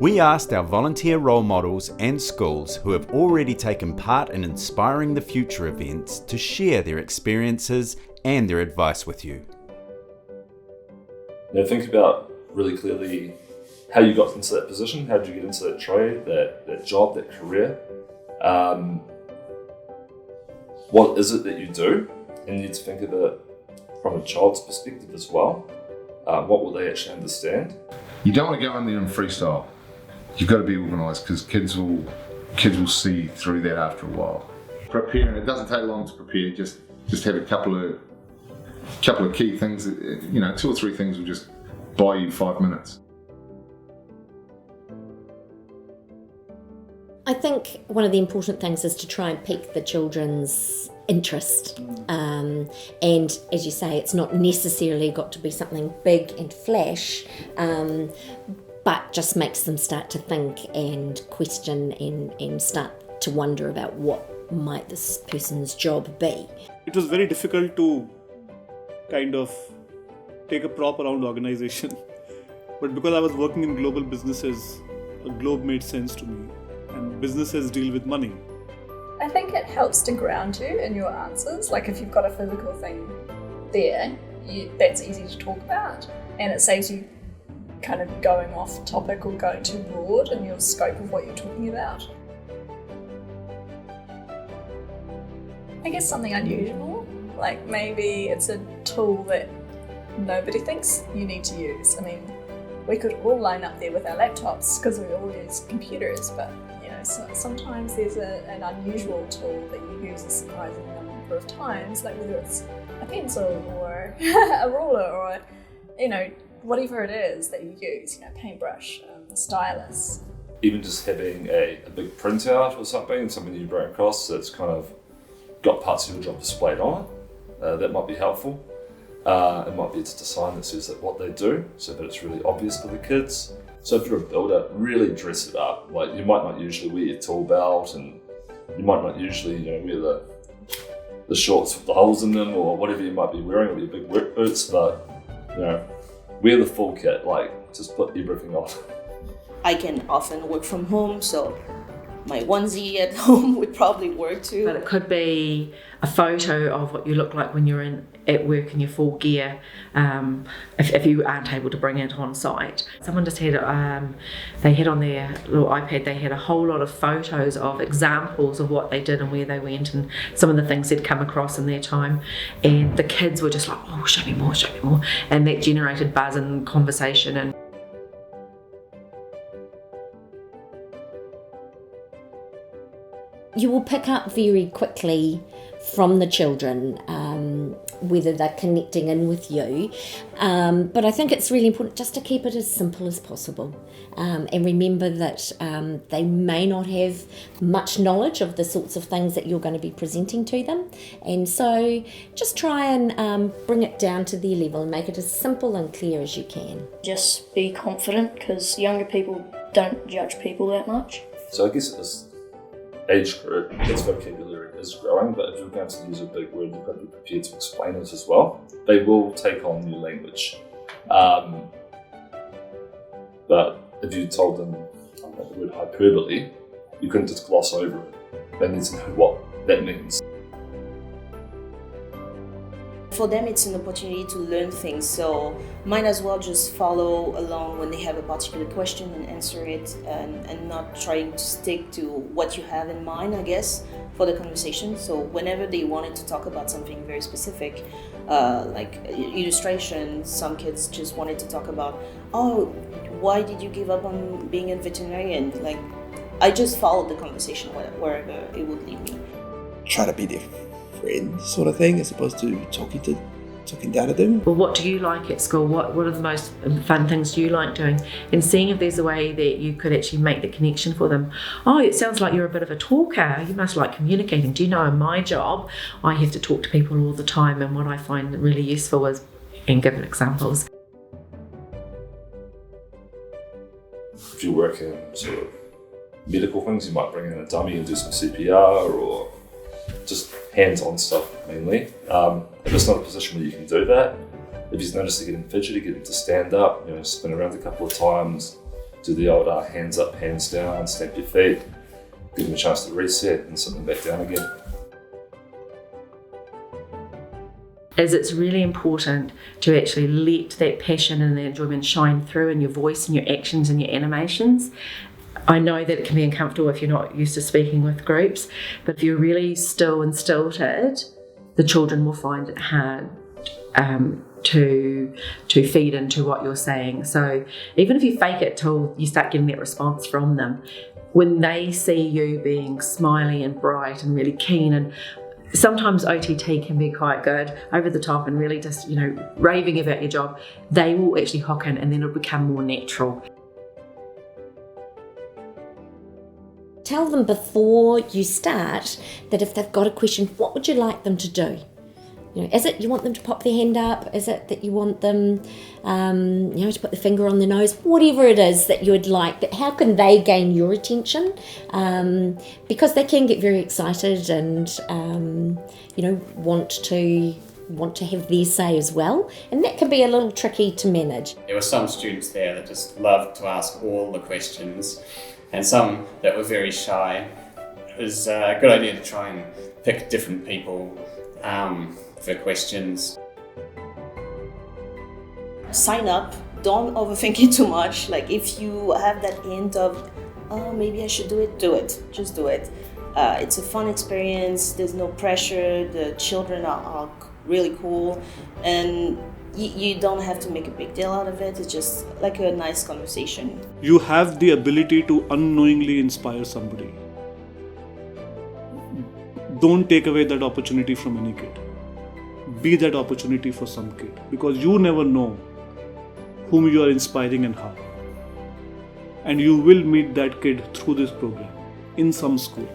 We asked our volunteer role models and schools who have already taken part in Inspiring the Future events to share their experiences and their advice with you. Now think about really clearly how you got into that position, how did you get into that trade, that job, that career. What is it that you do? And you need to think of it from a child's perspective as well. What will they actually understand? You don't want to go in there and freestyle. You've got to be organised because kids will see through that after a while. Preparing, it doesn't take long to prepare. Just have a couple of key things. 2 or 3 things will just buy you 5 minutes. I think one of the important things is to try and pique the children's interest. And as you say, it's not necessarily got to be something big and flash, but just makes them start to think and question and start to wonder about what might this person's job be. It was very difficult to kind of take a prop around organization. But because I was working in global businesses, a globe made sense to me. And businesses deal with money. I think it helps to ground you in your answers. Like if you've got a physical thing there, that's easy to talk about. And it saves you kind of going off topic or going too broad in your scope of what you're talking about. I guess something unusual, like maybe it's a tool that nobody thinks you need to use. I mean, we could all line up there with our laptops because we all use computers, but so sometimes there's an unusual tool that you use a surprising number of times, like whether it's a pencil or a ruler or whatever it is that you use, paintbrush, a stylus. Even just having a big printout or something you bring across that's kind of got parts of your job displayed on it, that might be helpful. It might be just a sign that says what they do so that it's really obvious for the kids. So if you're a builder, really dress it up. Like you might not usually wear your tool belt, and you might not usually wear the shorts with the holes in them or whatever you might be wearing, or your big work boots, but wear the full kit, like just put everything on. I can often work from home, so my onesie at home would probably work too. But it could be a photo of what you look like when you're at work in your full gear, if you aren't able to bring it on site. Someone just had, they had on their little iPad, they had a whole lot of photos of examples of what they did and where they went and some of the things they'd come across in their time. And the kids were just like, oh, show me more. And that generated buzz and conversation. And you will pick up very quickly from the children whether they're connecting in with you, but I think it's really important just to keep it as simple as possible, and remember that they may not have much knowledge of the sorts of things that you're going to be presenting to them, and so just try and bring it down to their level and make it as simple and clear as you can. Just be confident, because younger people don't judge people that much. So I guess it's age group, its vocabulary is growing, but if you're going to use a big word, you've got to be prepared to explain it as well. They will take on new language. But if you told them the word hyperbole, you couldn't just gloss over it. They need to know what that means. For them, it's an opportunity to learn things, so might as well just follow along when they have a particular question and answer it, and not trying to stick to what you have in mind, I guess, for the conversation. So whenever they wanted to talk about something very specific, like illustration, some kids just wanted to talk about, oh, why did you give up on being a veterinarian? Like, I just followed the conversation wherever it would lead me. Try to be there. Friend sort of thing, as opposed to talking down to them. Well, what do you like at school? What are the most fun things you like doing? And seeing if there's a way that you could actually make the connection for them. Oh, it sounds like you're a bit of a talker. You must like communicating. Do you know in my job, I have to talk to people all the time, and what I find really useful is, and give examples. If you work in sort of medical things, you might bring in a dummy and do some CPR or just hands-on stuff mainly. If it's not a position where you can do that, if you notice they're getting fidgety, get them to stand up, spin around a couple of times, do the old hands up, hands down, stamp your feet, give them a chance to reset and sit them back down again. Is it's really important to actually let that passion and the enjoyment shine through in your voice and your actions and your animations. I know that it can be uncomfortable if you're not used to speaking with groups, but if you're really still and stilted, the children will find it hard to feed into what you're saying. So even if you fake it till you start getting that response from them, when they see you being smiley and bright and really keen, and sometimes OTT can be quite good, over the top and really just, raving about your job, they will actually hook in and then it'll become more natural. Tell them before you start that if they've got a question, what would you like them to do? Is it you want them to pop their hand up? Is it that you want them, to put the finger on their nose? Whatever it is that you would like, but how can they gain your attention? Because they can get very excited and, want to have their say as well, and that can be a little tricky to manage. There were some students there that just loved to ask all the questions, and some that were very shy. It was a good idea to try and pick different people for questions. Sign up, don't overthink it too much. Like if you have that hint of, oh, maybe I should do it, just do it. It's a fun experience, there's no pressure, the children are really cool, and you don't have to make a big deal out of it. It's just like a nice conversation. You have the ability to unknowingly inspire somebody. Don't take away that opportunity from any kid. Be that opportunity for some kid, because you never know whom you are inspiring and how. And you will meet that kid through this program in some school.